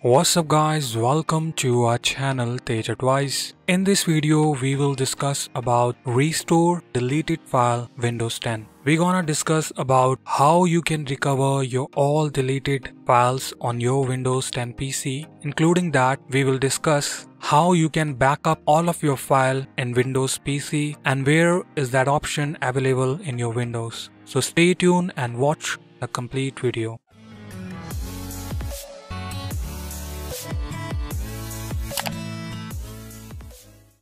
What's up guys, welcome to our channel Etechniz. In this video we will discuss about restore deleted file Windows 10. We're gonna discuss about how you can recover your all deleted files on your Windows 10 PC. Including that, we will discuss how you can back up all of your file in Windows PC and where is that option available in your Windows. So stay tuned and watch the complete video.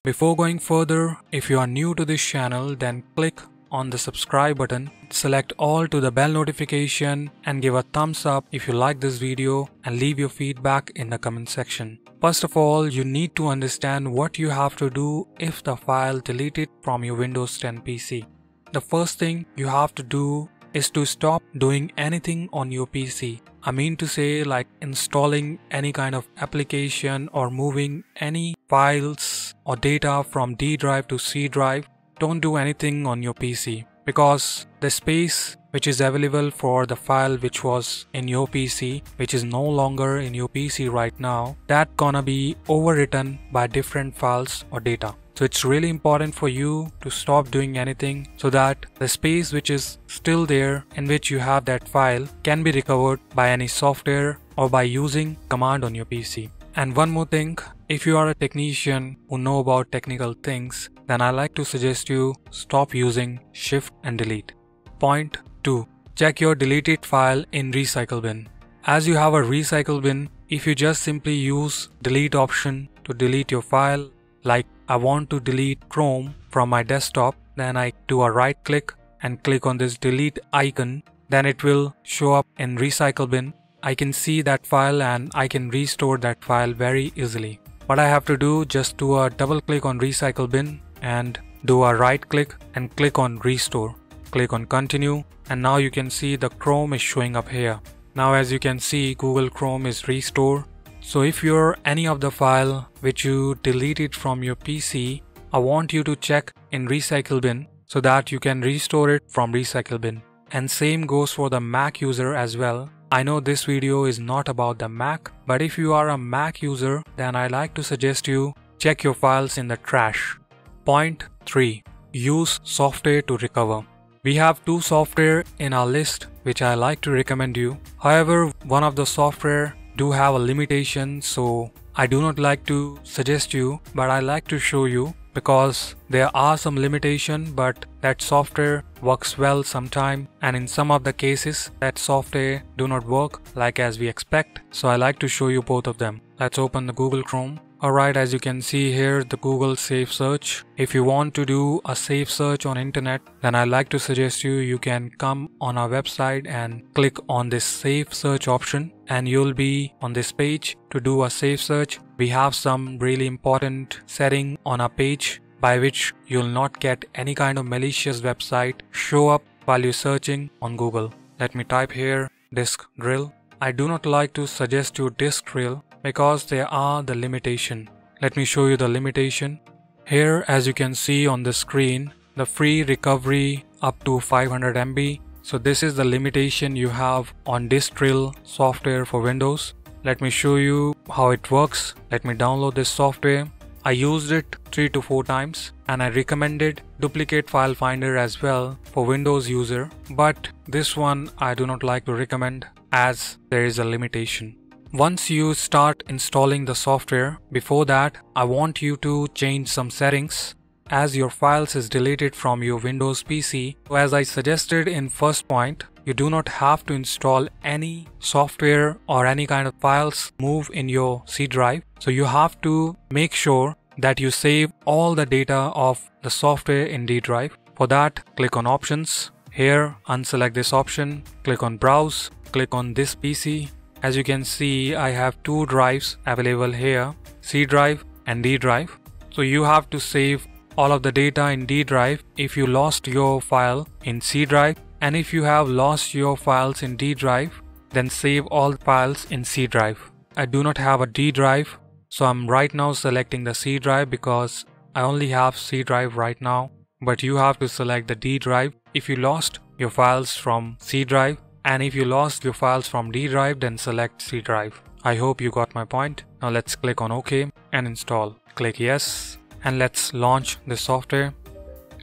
Before going further, if you are new to this channel, then click on the subscribe button, select all to the bell notification and give a thumbs up if you like this video and leave your feedback in the comment section. First of all, you need to understand what you have to do if the file deleted from your Windows 10 PC. The first thing you have to do is to stop doing anything on your PC. I mean to say, like installing any kind of application or moving any files or data from D drive to C drive. Don't do anything on your PC because the space which is available for the file which was in your PC, which is no longer in your PC right now, that gonna be overwritten by different files or data. So it's really important for you to stop doing anything so that the space which is still there in which you have that file can be recovered by any software or by using command on your PC. And one more thing, if you are a technician who know about technical things, then I like to suggest you stop using shift and delete. Point 2. Check your deleted file in recycle bin. As you have a recycle bin, if you just simply use delete option to delete your file, like I want to delete Chrome from my desktop, then I do a right click and click on this delete icon, then it will show up in recycle bin. I can see that file and I can restore that file very easily. What I have to do, just do a double click on recycle bin and do a right click and click on restore. Click on continue and now you can see the Chrome is showing up here. Now as you can see, Google Chrome is restored. So if you're any of the file which you deleted from your PC, I want you to check in recycle bin so that you can restore it from recycle bin. And same goes for the Mac user as well. I know this video is not about the Mac, but if you are a Mac user, then I like to suggest you check your files in the trash. Point 3. Use software to recover. We have two software in our list which I like to recommend you. However, one of the software do have a limitation, so I do not like to suggest you, but I like to show you because there are some limitation, but that software works well sometime, and in some of the cases that software do not work like as we expect. So I like to show you both of them. Let's open the Google Chrome. Alright, as you can see here, the Google Safe Search. If you want to do a safe search on internet, then I like to suggest you can come on our website and click on this safe search option and you'll be on this page to do a safe search. We have some really important setting on our page by which you'll not get any kind of malicious website show up while you're searching on Google. Let me type here disk drill. I do not like to suggest you disk drill because there are the limitation. Let me show you the limitation. Here as you can see on the screen, the free recovery up to 500 MB. So this is the limitation you have on disk drill software for Windows. Let me show you how it works. Let me download this software. I used it 3 to 4 times and I recommended duplicate file finder as well for Windows user, but this one I do not like to recommend as there is a limitation. Once you start installing the software, before that I want you to change some settings as your files is deleted from your Windows PC. So as I suggested in first point, you do not have to install any software or any kind of files move in your C drive. So you have to make sure that you save all the data of the software in D drive. For that, click on options. Here, unselect this option, click on browse, click on this PC. As you can see, I have two drives available here, C drive and D drive. So you have to save all of the data in D drive if you lost your file in C drive, and if you have lost your files in D drive, then save all files in C drive. I do not have a D drive, so I'm right now selecting the C drive because I only have C drive right now, but you have to select the D drive if you lost your files from C drive. And if you lost your files from D drive, then select C drive. I hope you got my point. Now let's click on OK and install. Click yes and let's launch the software.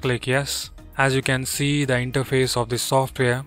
Click yes. As you can see the interface of this software,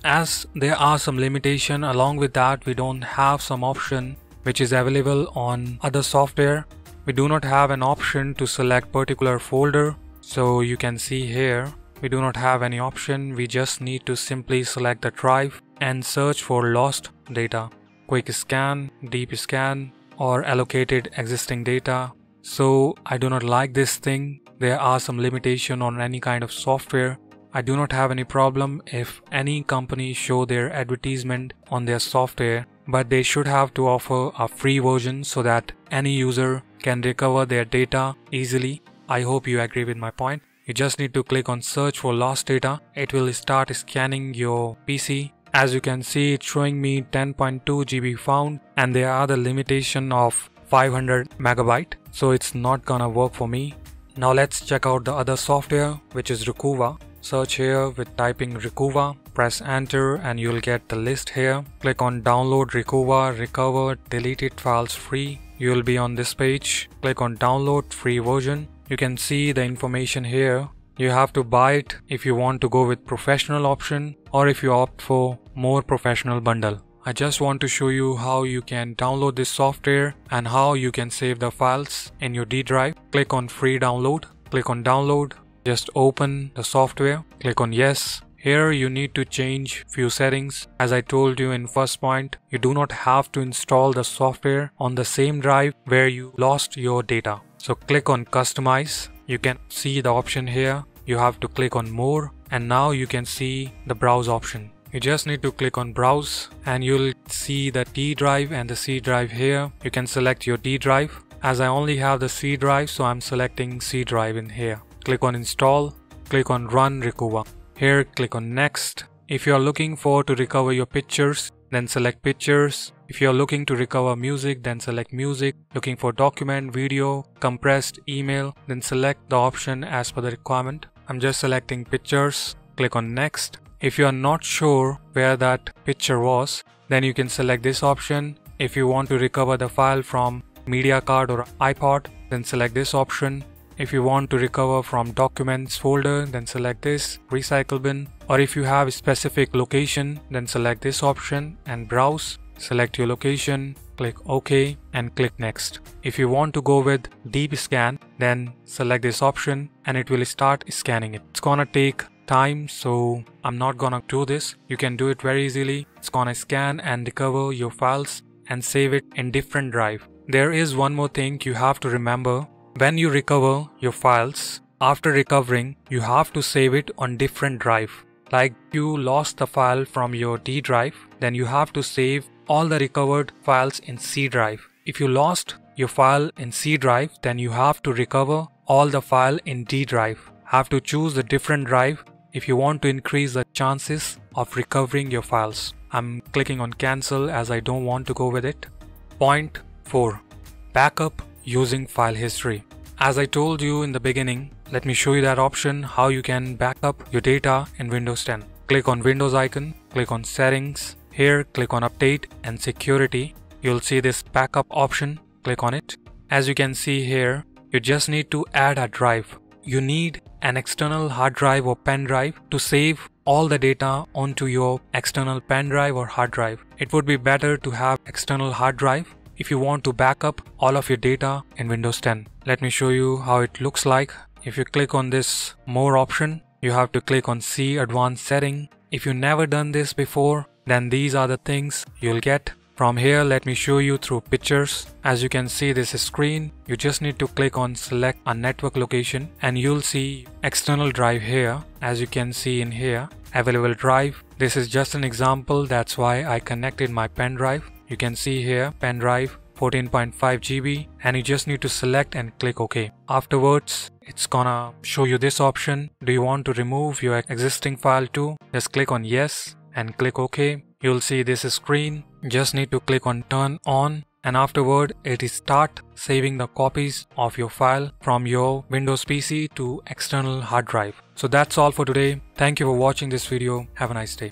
as there are some limitation, along with that we don't have some option which is available on other software. We do not have an option to select particular folder. So you can see here we do not have any option. We just need to simply select the drive and search for lost data. Quick scan, deep scan, or allocated existing data. So I do not like this thing. There are some limitation on any kind of software. I do not have any problem if any company show their advertisement on their software, but they should have to offer a free version so that any user can recover their data easily. I hope you agree with my point. You just need to click on search for lost data. It will start scanning your PC. As you can see, it's showing me 10.2 GB found, and there are the limitation of 500 megabyte. So it's not gonna work for me. Now let's check out the other software, which is Recuva. Search here with typing Recuva, press enter and you'll get the list here. Click on download Recuva, recover deleted files free. You will be on this page. Click on download free version. You can see the information here. You have to buy it if you want to go with professional option or if you opt for more professional bundle. I just want to show you how you can download this software and how you can save the files in your D drive. Click on free download. Click on download. Just open the software. Click on yes. Here you need to change few settings. As I told you in first point, you do not have to install the software on the same drive where you lost your data. So click on customize. You can see the option here. You have to click on more and now you can see the browse option. You just need to click on browse and you'll see the D drive and the C drive here. You can select your D drive. As I only have the C drive, so I'm selecting C drive in here. Click on install. Click on run Recuva. Here click on next. If you are looking for to recover your pictures, then select pictures. If you are looking to recover music, then select music. Looking for document, video, compressed, email, then select the option as per the requirement. I'm just selecting pictures. Click on next. If you are not sure where that picture was, then you can select this option. If you want to recover the file from media card or iPod, then select this option. If you want to recover from documents folder, then select this recycle bin. Or if you have a specific location, then select this option and browse. Select your location, click OK and click next. If you want to go with deep scan, then select this option and it will start scanning it. It's gonna take time, so I'm not gonna do this. You can do it very easily. It's gonna scan and recover your files and save it in different drive. There is one more thing you have to remember. When you recover your files, after recovering, you have to save it on different drive. Like you lost the file from your D drive, then you have to save all the recovered files in C drive. If you lost your file in C drive, then you have to recover all the file in D drive. Have to choose a different drive if you want to increase the chances of recovering your files. I'm clicking on cancel as I don't want to go with it. Point 4. Backup using file history. As I told you in the beginning, let me show you that option how you can backup your data in Windows 10. Click on Windows icon, click on settings. Here click on update and security. You'll see this backup option. Click on it. As you can see here, you just need to add a drive. You need an external hard drive or pen drive to save all the data onto your external pen drive or hard drive. It would be better to have external hard drive if you want to back up all of your data in Windows 10. Let me show you how it looks like. If you click on this more option, you have to click on see advanced setting. If you never done this before, then these are the things you'll get. From here, let me show you through pictures. As you can see this screen, you just need to click on select a network location and you'll see external drive here. As you can see in here, available drive. This is just an example, that's why I connected my pen drive. You can see here pen drive 14.5 GB and you just need to select and click OK. Afterwards, it's gonna show you this option. Do you want to remove your existing file too? Just click on yes and click OK. You'll see this screen. Just need to click on turn on and afterward it is start saving the copies of your file from your Windows PC to external hard drive. So that's all for today. Thank you for watching this video. Have a nice day.